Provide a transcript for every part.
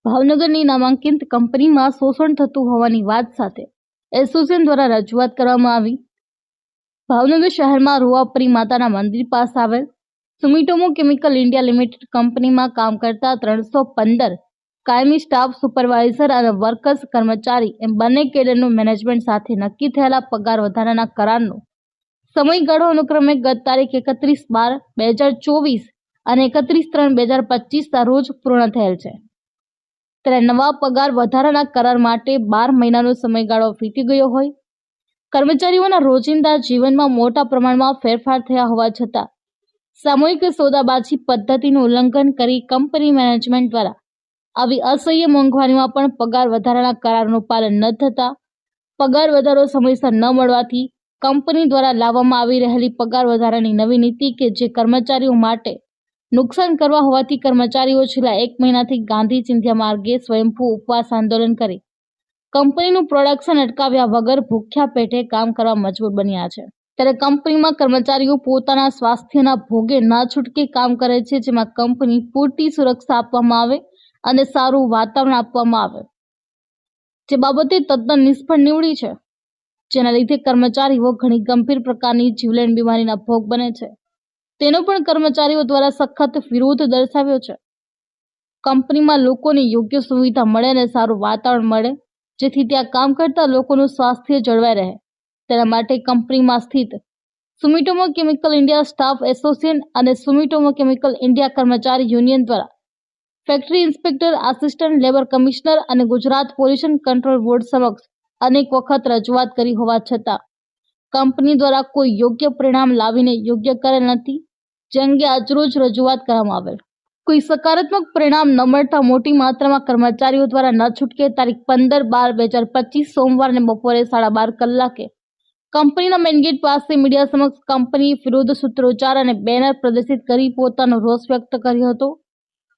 ભાવનગરની નામાંકિત કંપનીમાં શોષણ થતું હોવાની વાત સાથે એસોસિએશન દ્વારા રજૂઆત કરવામાં આવી। ભાવનગર શહેરમાં રૂવાપરી માતાના મંદિર પાસે આવેલ સુમિટોમો કેમિકલ ઇન્ડિયા લિમિટેડ કંપનીમાં કામ કરતા 315 કાયમી સ્ટાફ, સુપરવાઇઝર અને વર્કર્સ કર્મચારી એમ બંને કેડરનું મેનેજમેન્ટ સાથે નક્કી થયેલા પગાર વધારાના કરારનો સમયગાળો અનુક્રમે ગત તારીખ 31/12/2024 અને 31/3/2025ના રોજ પૂર્ણ થયેલ છે। ત્યારે નવા પગાર વધારાના કરાર માટે 12 મહિનાનો સમયગાળો વીતી ગયો હોય, કર્મચારીઓના રોજિંદા જીવનમાં મોટા પ્રમાણમાં ફેરફાર થયા હોવા છતાં સામૂહિક સોદાબાજી પદ્ધતિનું ઉલ્લંઘન કરી કંપની મેનેજમેન્ટ દ્વારા આવી અસહ્ય મોંઘવારીમાં પણ પગાર વધારાના કરારનું પાલન ન થતા પગાર વધારો સમયસર ન મળવાથી કંપની દ્વારા લાવવામાં આવી રહેલી પગાર વધારાની નવી નીતિ કે જે કર્મચારીઓ માટે નુકસાન કરવા હોવાથી કર્મચારીઓ છેલ્લા 1 મહિનાથી ગાંધી ચિંધ્યા માર્ગે સ્વયંભૂ ઉપવાસ આંદોલન કરી કંપનીનું પ્રોડક્શન અટકાવ્યા વગર ભૂખ્યા પેટે કામ કરવા મજબૂર બન્યા છે। ત્યારે કંપનીમાં કર્મચારીઓ પોતાના સ્વાસ્થ્યના ભોગે ના છૂટકે કામ કરે છે, જેમાં કંપની પૂરતી સુરક્ષા આપવામાં આવે અને સારું વાતાવરણ આપવામાં આવે, જે બાબતે તદ્દન નિષ્ફળ નીવડી છે, જેના લીધે કર્મચારીઓ ઘણી ગંભીર પ્રકારની જીવલેણ બીમારીના ભોગ બને છે। તેનો પણ કર્મચારીઓ દ્વારા સખત વિરોધ દર્શાવ્યો છે। કંપનીમાં લોકોને યોગ્ય સુવિધા મળે અને સારું વાતાવરણ મળે, જેથી ત્યાં કામ કરતા લોકોનું સ્વાસ્થ્ય જળવાઈ રહે, તેના માટે કંપનીમાં સ્થિત સુમિટોમો કેમિકલ ઇન્ડિયા સ્ટાફ એસોસિએશન અને સુમિટોમો કેમિકલ ઇન્ડિયા કર્મચારી યુનિયન દ્વારા factory inspector, assistant labour commissioner અને ગુજરાત પોલ્યુશન કંટ્રોલ બોર્ડ સમક્ષ અનેક વખત રજૂઆત કરી હોવા છતાં કંપની દ્વારા કોઈ યોગ્ય પરિણામ લાવીને યોગ્ય કરેલ નથી, જે અંગે આજરોજ રજૂઆત કરવામાં આવેલ। કોઈ સકારાત્મક પરિણામ ન મળતા મોટી માત્રામાં કર્મચારીઓ દ્વારા ન છૂટકે તારીખ 15/12/2025 સોમવારને બપોરે 12:30 કલાકે કંપનીના મેઇન ગેટ પાસે મીડિયા સમક્ષ કંપની વિરુદ્ધ સૂત્રોચ્ચાર અને બેનર પ્રદર્શિત કરી પોતાનો રોષ વ્યક્ત કર્યો હતો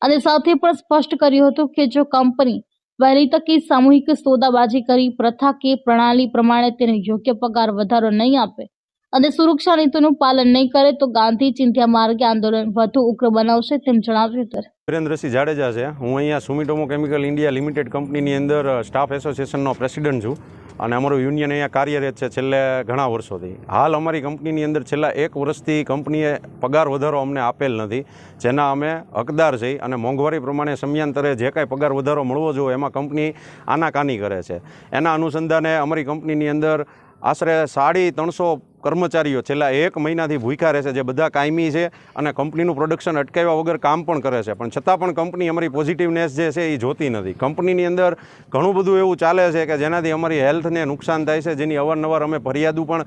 અને સાથે પણ સ્પષ્ટ કર્યું હતું કે જો કંપની વહેલી તકે સામૂહિક સોદાબાજી કરી પ્રથા કે પ્રણાલી પ્રમાણે તેને યોગ્ય પગાર વધારો નહીં આપે અને સુરક્ષા નીતિનું પાલન નહીં કરે તો ગાંધી ચિંધ્યા માર્ગે આંદોલન વધુ ઉગ્ર બનાવશે, તેમ જણાવ્યું હતું। વિરેન્દ્રસિંહ જાડેજા છે। હું અહીંયા સુમિટોમો કેમિકલ ઇન્ડિયા લિમિટેડ કંપનીની અંદર સ્ટાફ એસોસિએશનનો પ્રેસિડન્ટ છું અને અમારું યુનિયન અહીંયા કાર્યરત છે છેલ્લે ઘણા વર્ષોથી। હાલ અમારી કંપનીની અંદર છેલ્લા 1 વર્ષથી કંપનીએ પગાર વધારો અમને આપેલ નથી, જેના અમે હકદાર છીએ અને મોંઘવારી પ્રમાણે સમયાંતરે જે કાંઈ પગાર વધારો મળવો જોઈએ એમાં કંપની આનાકાની કરે છે। એના અનુસંધાને અમારી કંપનીની અંદર આશરે 350 કર્મચારીઓ છેલ્લા 1 મહિનાથી ભૂખ્યા રહે છે, જે બધા કાયમી છે અને કંપનીનું પ્રોડક્શન અટકાવ્યા વગર કામ પણ કરે છે, પણ છતાં પણ કંપની અમારી પોઝિટિવનેસ જે છે એ જોતી નથી। કંપનીની અંદર ઘણું બધું એવું ચાલે છે કે જેનાથી અમારી હેલ્થને નુકસાન થાય છે, જેની અવારનવાર અમે ફરિયાદો પણ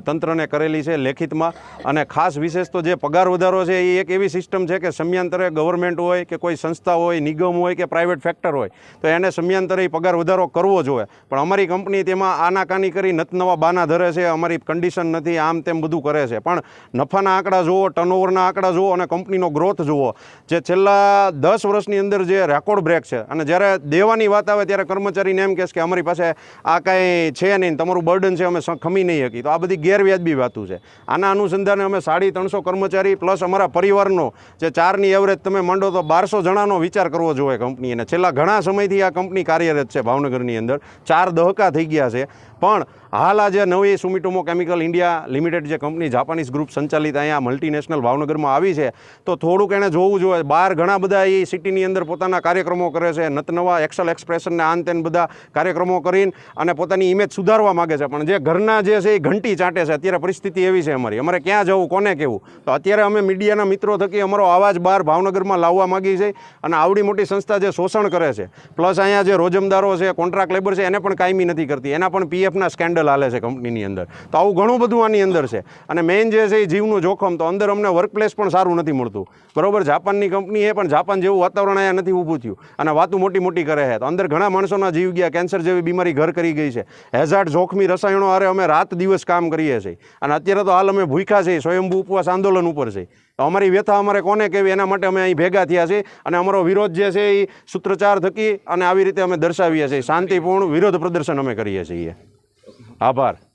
તંત્રને કરેલી છે લેખિતમાં। અને ખાસ વિશેષ તો જે પગાર વધારો છે એ એક એવી સિસ્ટમ છે કે સમયાંતરે ગવર્મેન્ટ હોય કે કોઈ સંસ્થા હોય, નિગમ હોય કે પ્રાઇવેટ ફેક્ટર હોય તો એને સમયાંતરે પગાર વધારો કરવો જોઈએ, પણ અમારી કંપની તેમાં આનાકાની કરી નવા બાના ધરે છે, અમારી કન્ડિશન નથી, આમ તેમ બધું કરે છે। પણ નફાના આંકડા જુઓ, ટર્નઓવરના આંકડા જુઓ અને કંપનીનો ગ્રોથ જુઓ, જે છેલ્લા 10 વર્ષની અંદર જે રેકોર્ડ બ્રેક છે। અને જ્યારે દેવાની વાત આવે ત્યારે કર્મચારીને એમ કહેશે કે અમારી પાસે આ કાંઈ છે નહીં, તમારું બર્ડન છે, અમે ખમી નહીં શકીએ, તો આ બધી ગેરવ્યાજબી વાતું છે। આના અનુસંધાને અમે 350 કર્મચારી પ્લસ અમારા પરિવારનો જે 4ની એવરેજ તમે માંડો તો 1200 જણાનો વિચાર કરવો જોઈએ કંપની। અને છેલ્લા ઘણા સમયથી આ કંપની કાર્યરત છે ભાવનગરની અંદર, 4 દહકા થઈ ગયા છે। પણ હાલ આજે નવી સુમિટોમો કેમિકલ ઇન્ડિયા લિમિટેડ જે કંપની જાપાનીઝ ગ્રુપ સંચાલિત અહીંયા મલ્ટીનેશનલ ભાવનગરમાં આવી છે, તો થોડુંક એણે જોવું જોઈએ। બહાર ઘણા બધા એ સિટીની અંદર પોતાના કાર્યક્રમો કરે છે, નવા એક્સેલ એક્સપ્રેશનને આન તેન બધા કાર્યક્રમો કરીને અને પોતાની ઇમેજ સુધારવા માગે છે, પણ જે ઘરના જે છે એ ઘંટી ચાટે છે। અત્યારે પરિસ્થિતિ એવી છે અમારે ક્યાં જવું, કોને કહેવું, તો અત્યારે અમે મીડિયાના મિત્રો થકી અમારો અવાજ બહાર ભાવનગરમાં લાવવા માગીએ છીએ। અને આવડી મોટી સંસ્થા જે શોષણ કરે છે, પ્લસ અહીંયા જે રોજમદારો છે, કોન્ટ્રાક્ટ લેબર છે, એને પણ કાયમી નથી કરતી, એના પણ પીએફના સ્કેન્ડલ હાલે છે કંપનીની અંદર, તો આવું ઘણું બધું આની અંદર છે। અને મેઇન જે છે એ જીવનું જોખમ, તો અંદર અમને વર્કપ્લેસ પણ સારું નથી મળતું, બરોબર। જાપાનની કંપની એ પણ જાપાન જેવું વાતાવરણ અહીંયા નથી ઊભું થયું અને વાતું મોટી કરે છે, તો અંદર ઘણા માણસોના જીવ ગયા, કેન્સર જેવી બીમારી ઘર કરી ગઈ છે, હેઝાર્ડ જોખમી રસાયણો હારે અમે રાત દિવસ કામ કરીએ છીએ અને અત્યારે તો હાલ અમે ભૂખ્યા છીએ, સ્વયંભૂ ઉપવાસ આંદોલન ઉપર છે। તો અમારી વ્યથા અમારે કોને કહેવી, એના માટે અમે અહીં ભેગા થયા છીએ અને અમારો વિરોધ જે છે એ સૂત્રોચ્ચાર થકી અને આવી રીતે અમે દર્શાવીએ છીએ, શાંતિપૂર્ણ વિરોધ પ્રદર્શન અમે કરીએ છીએ। આભાર।